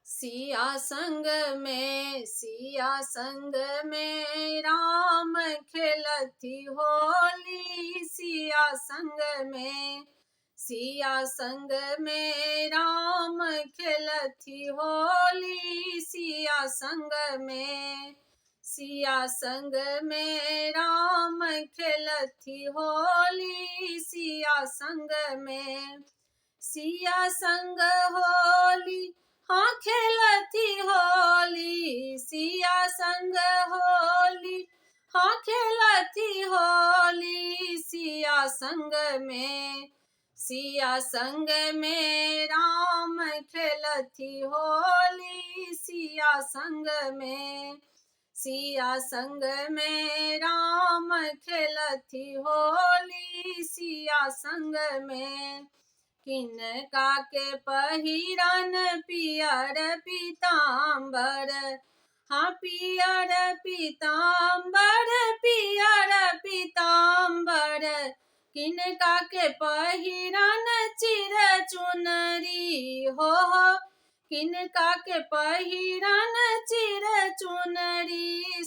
सिया संग में राम खेलती होली। सिया संग में राम खेलती होली। सिया संग में राम खेलती होली। सिया संग होली हाँ खेलती होली। सिया संग होली हाँ खेलती होली। सिया संग में राम खेलती होली। सिया संग में राम खेलती होली। सिया संग में किनका के पहिरन पियर पीताम्बर। हाँ पियर पीताम्बर किनका के पहिरन चिर चुनरी हो। किनका के पहिरन चिर चुनरी।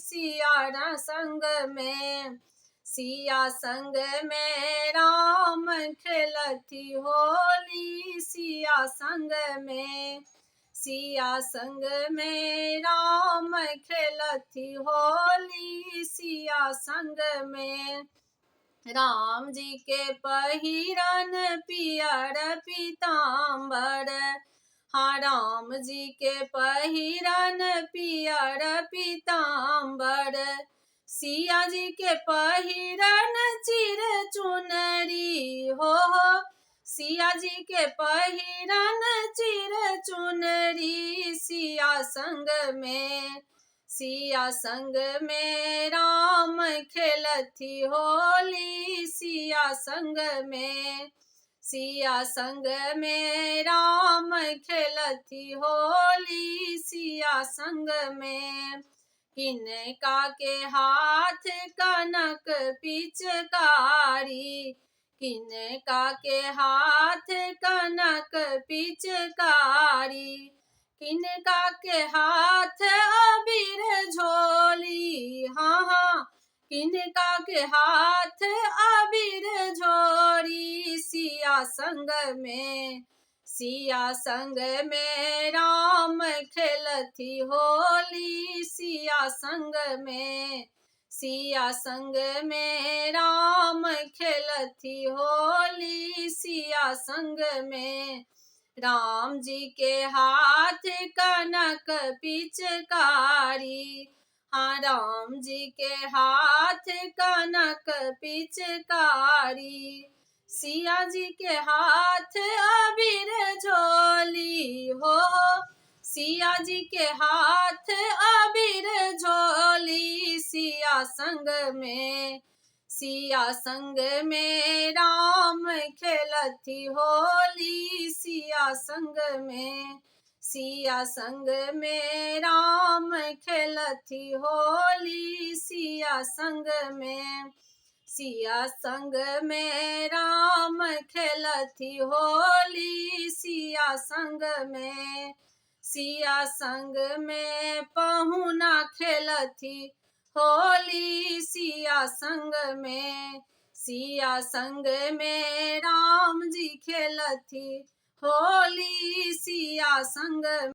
सिया संग में राम खेलती होली। सिया संग में राम खेलती होली। सिया संग में राम जी के पहिरन पियर पीताम्बर। हाँ राम जी के पहिरन पियर पीताम्बर। सिया जी के पहिरन चिर चुनरी हो। सिया जी के पहिरन चिर चुनरी। सिया संग में राम खेलती होली। सिया संग में राम खेलती होली। सिया संग में किनका के हाथ कनक पिचकारी। किनका के हाथ कनक पिचकारी। किनका के हाथ अबीर झोली। हाँ किनका के हाथ अबीर झोरी। सिया संग में राम खेलती होली। सिया संग में राम खेलती होली। सिया संग में राम जी के हाथ कनक पिचकारी। हाँ राम जी के हाथ कनक पिचकारी। सिया जी के हाथ अबीर झोली हो। सिया जी के हाथ अबीर झोली। सिया संग में राम खेलती होली। सिया संग में राम खेलती होली। सिया संग में राम खेलती होली। सिया संग में पहुना खेलती होली। सिया संग में राम जी खेलती होली। सिया संग